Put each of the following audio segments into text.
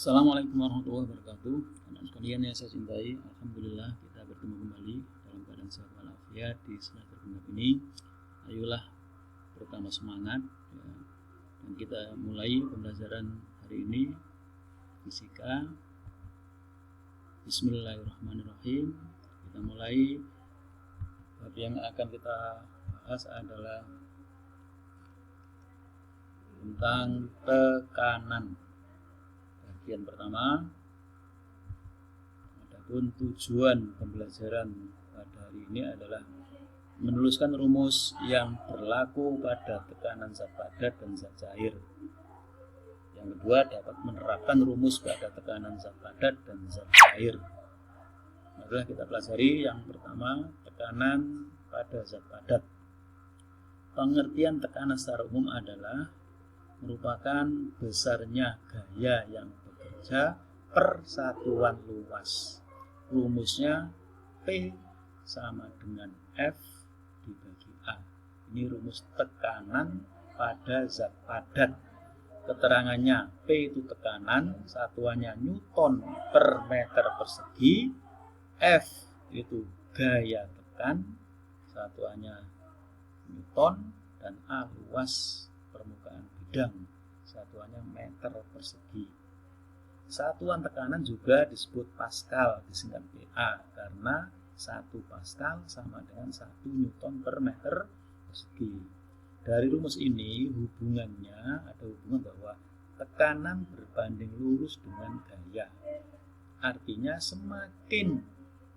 Assalamualaikum warahmatullahi wabarakatuh. Anak sekalian yang saya cintai, alhamdulillah kita bertemu kembali dalam keadaan sehat walafiat di semester genap ini. Ayolah pertama semangat ya. Dan kita mulai pembelajaran hari ini fisika. Bismillahirrahmanirrahim. Kita mulai. Bab yang akan kita bahas adalah tentang tekanan. Bagian pertama, adapun tujuan pembelajaran pada hari ini adalah menuliskan rumus yang berlaku pada tekanan zat padat dan zat cair. Yang kedua, dapat menerapkan rumus pada tekanan zat padat dan zat cair. Marilah kita pelajari yang pertama, tekanan pada zat padat. Pengertian tekanan secara umum adalah merupakan besarnya gaya yang bekerja per satuan luas. Rumusnya P sama dengan F dibagi A. Ini rumus tekanan pada zat padat. Keterangannya P itu tekanan, satuannya Newton per meter persegi. F itu gaya tekan, satuannya Newton, dan A luas permukaan bidang, satuannya meter persegi. Satuan tekanan juga disebut Pascal, disingkat PA, karena 1 Pascal sama dengan 1 Newton per meter persegi. Dari rumus ini ada hubungan bahwa tekanan berbanding lurus dengan gaya. Artinya semakin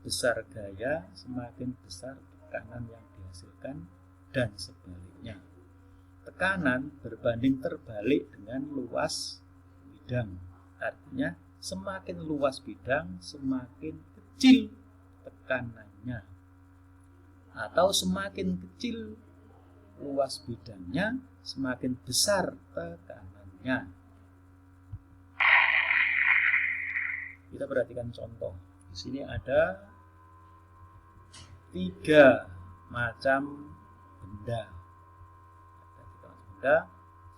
besar gaya, semakin besar tekanan yang dihasilkan, dan sebaliknya. Tekanan berbanding terbalik dengan luas bidang. Artinya semakin luas bidang, semakin kecil tekanannya. Atau semakin kecil luas bidangnya, semakin besar tekanannya. Kita perhatikan contoh. Di sini ada 3 macam benda.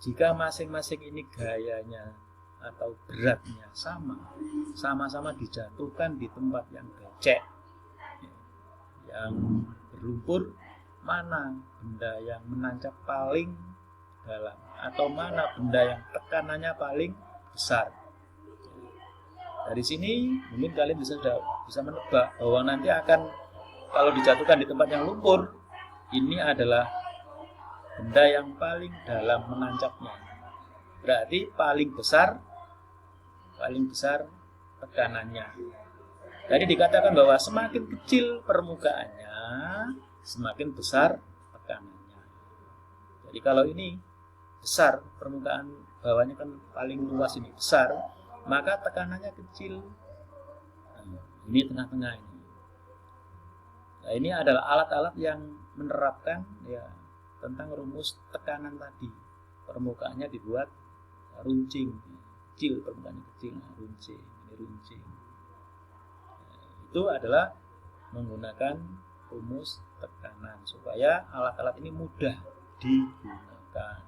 Jika masing-masing ini gayanya atau beratnya sama-sama dijatuhkan di tempat yang becek, yang berlumpur, mana benda yang menancap paling dalam atau mana benda yang tekanannya paling besar. Dari sini mungkin kalian bisa menebak bahwa nanti akan, kalau dijatuhkan di tempat yang lumpur, ini adalah benda yang paling dalam menancapnya. Berarti paling besar tekanannya. Jadi dikatakan bahwa semakin kecil permukaannya, semakin besar tekanannya. Jadi kalau ini besar, permukaan bawahnya kan paling luas, ini besar, maka tekanannya kecil. Ini tengah-tengah ini. Nah, ini adalah alat-alat yang menerapkan tentang rumus tekanan tadi. Permukaannya dibuat runcing, kecil, permukaannya kecil, runcing, ini runcing. Itu adalah menggunakan rumus tekanan supaya alat-alat ini mudah digunakan.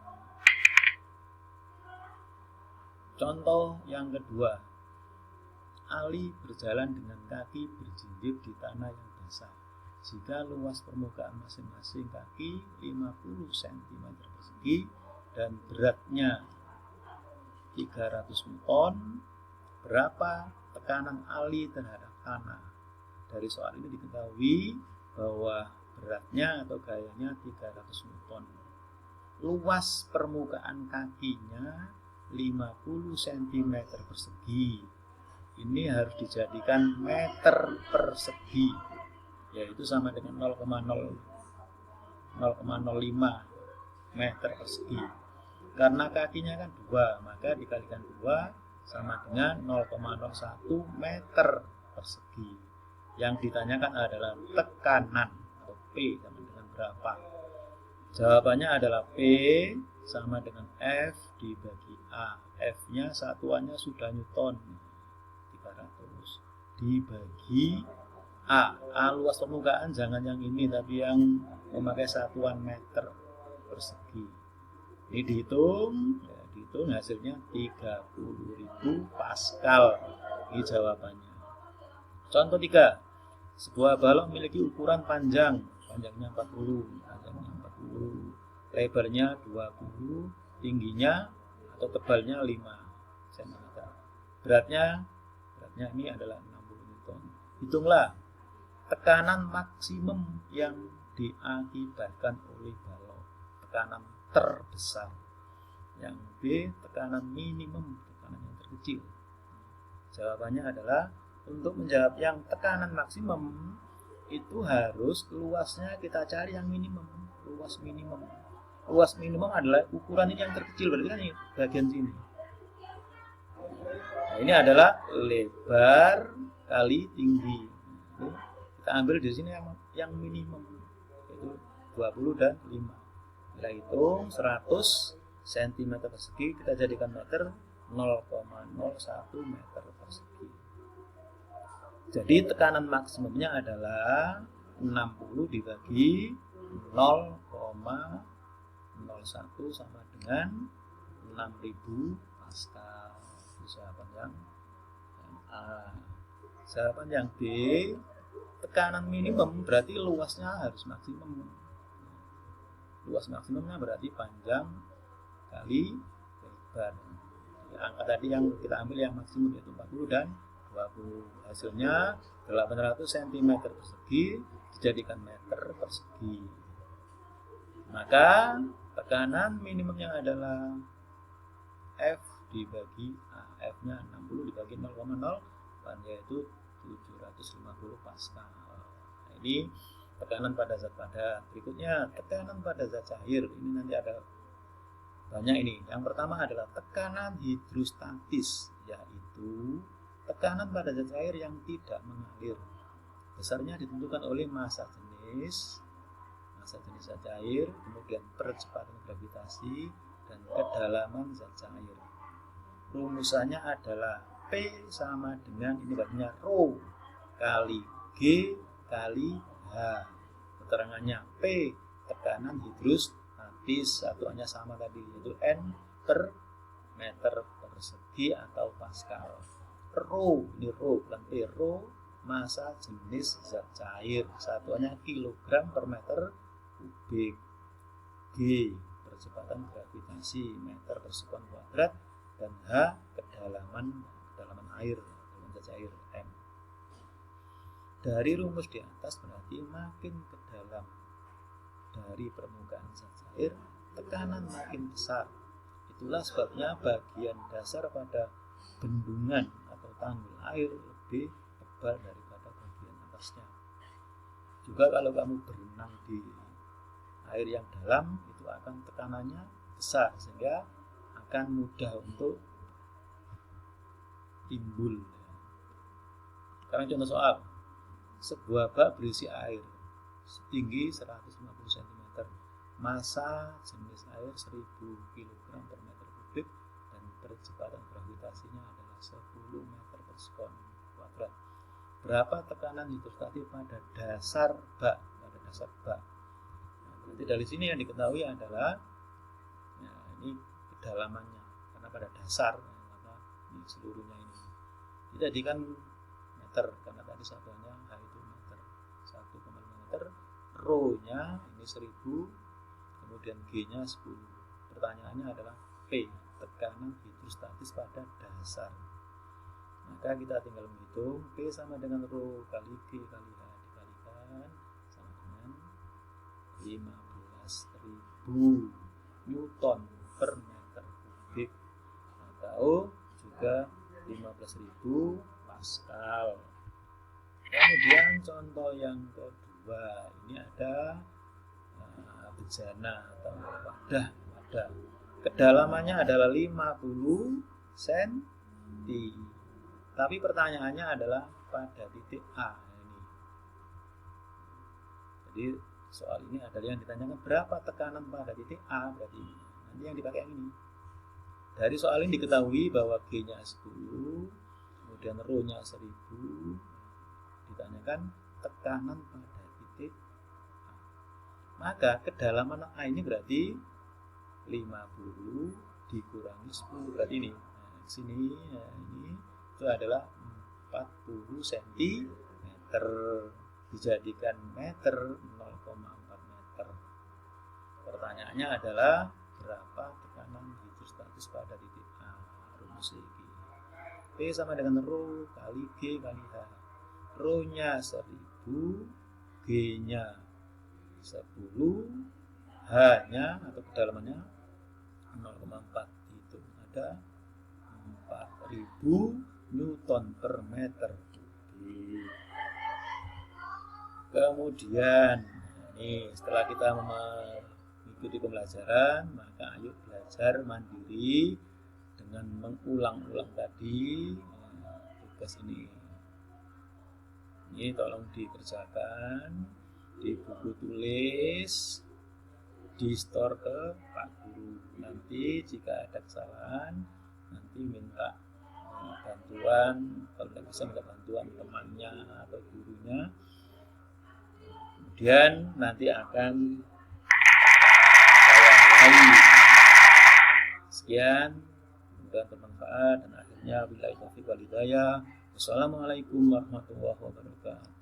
Contoh yang kedua, Ali berjalan dengan kaki berjinjit di tanah yang basah. Jika luas permukaan masing-masing kaki 50 cm persegi dan beratnya 300 Newton, berapa tekanan Ali terhadap tanah? Dari soal ini diketahui bahwa beratnya atau gayanya 300 Newton. Luas permukaan kakinya 50 cm persegi. Ini harus dijadikan meter persegi, yaitu sama dengan 0,05 meter persegi. Karena kakinya kan 2, maka dikalikan 2 sama dengan 0,01 meter persegi. Yang ditanyakan adalah tekanan atau P sama dengan berapa. Jawabannya adalah P sama dengan F dibagi A. F-nya satuannya sudah Newton, 300, dibagi A. A luas permukaan jangan yang ini, tapi yang memakai satuan meter persegi. Ini dihitung, dihitung hasilnya 30.000 Pascal. Ini jawabannya. Contoh 3. Sebuah balok memiliki ukuran panjangnya 40, lebarnya 20, tingginya atau tebalnya 5 cm. Beratnya ini adalah 60 Newton. Hitunglah tekanan maksimum yang diakibatkan oleh balok, tekanan terbesar. Yang B, tekanan minimum, tekanan yang terkecil. Jawabannya adalah untuk menjawab yang tekanan maksimum itu harus luasnya kita cari yang minimum, luas minimum. Luas minimum adalah ukuran ini yang terkecil, berarti kan ini bagian sini. Nah, ini adalah lebar kali tinggi. Kita ambil di sini yang minimum, yaitu 20 dan 5. Kita hitung 100 cm persegi, kita jadikan meter, 0,01 meter persegi. Jadi tekanan maksimumnya adalah 60 dibagi 0,01 sama dengan 6.000 Pascal. Jawaban yang A. Jawaban yang B, tekanan minimum berarti luasnya harus maksimum. Luas maksimumnya berarti panjang kali lebar. Angka tadi yang kita ambil yang maksimum yaitu 40 dan 20. Hasilnya 800 cm persegi dijadikan meter persegi. Maka tekanan minimumnya adalah F dibagi A. F-nya 60 dibagi 0,08 yaitu 750 Pascal. Nah, ini tekanan pada zat padat. Berikutnya tekanan pada zat cair. Ini nanti ada banyak ini. Yang pertama adalah tekanan hidrostatis, yaitu tekanan pada zat cair yang tidak mengalir. Besarnya ditentukan oleh massa jenis zat cair, kemudian percepatan gravitasi dan kedalaman zat cair. Rumusannya adalah P sama dengan ini berarti rho kali G kali H. Keterangannya P tekanan hidrostatis, satuannya sama tadi yaitu N per meter persegi atau Pascal. Rho, ini rho bukan P, rho massa jenis zat cair, satuannya kilogram per meter kubik. G percepatan gravitasi meter per sekon kuadrat, dan H kedalaman air, kedalaman zat cair M. Dari rumus di atas berarti makin ke dalam dari permukaan zat cair, tekanan makin besar. Itulah sebabnya bagian dasar pada bendungan atau tanggul air lebih tebal daripada bagian atasnya. Juga kalau kamu berenang di air yang dalam, itu akan tekanannya besar sehingga akan mudah untuk timbul. Sekarang contoh soal. Sebuah bak berisi air setinggi 150 cm, massa jenis air 1000 kg per meter kubik, dan percepatan gravitasinya adalah 10 meter per sekon kuadrat. Berapa tekanan hidrostatik pada dasar bak? Nah, berarti dari sini yang diketahui adalah ini kedalamannya, karena pada dasar, maka ini seluruhnya ini dijadikan meter, karena tadi satuannya H itu meter, 1,5 meter. Rho nya ini 1000, kemudian G nya 10. Pertanyaannya adalah P, tekanan hidrostatis pada dasar. Maka kita tinggal menghitung P sama dengan Rho kali G kali H dikalikan sama dengan 15.000 Newton per meter kubik, atau juga 15.000 Pascal. Kemudian contoh yang kedua, ini ada bejana atau wadah. Kedalamannya adalah 50 cm. Tapi pertanyaannya adalah pada titik A ini. Jadi soal ini adalah yang ditanyakan berapa tekanan pada titik A, berarti nanti yang dipakai yang ini. Dari soal ini diketahui bahwa G-nya 10, kemudian Rho-nya 1000. Ditanyakan tekanan pada titik A. Maka kedalaman A ini berarti 50 dikurangi 10 berarti ini. Nah, sini ini itu adalah 40 cm, dijadikan meter 0,4 meter. Pertanyaannya adalah berapa tekanan hidrostatis pada titik A? Rumus ini P sama dengan rho kali G kali H. Rho-nya 1000, G-nya 10, H-nya atau kedalamannya 0,4. Itu ada 4000 Newton per meter kubik. Kemudian ini setelah kita mengikuti pembelajaran, maka ayo belajar mandiri dengan mengulang-ulang tadi tugas ini. Ini tolong dikerjakan di buku tulis, di store ke Pak Guru. Nanti jika ada kesalahan, nanti minta bantuan, kalau tidak bisa minta bantuan temannya atau gurunya. Kemudian nanti akan saya mulai. Sekian, mudah-mudahan bermanfaat dan akhirnya billahi taufiq wal hidayah. Wassalamualaikum warahmatullahi wabarakatuh.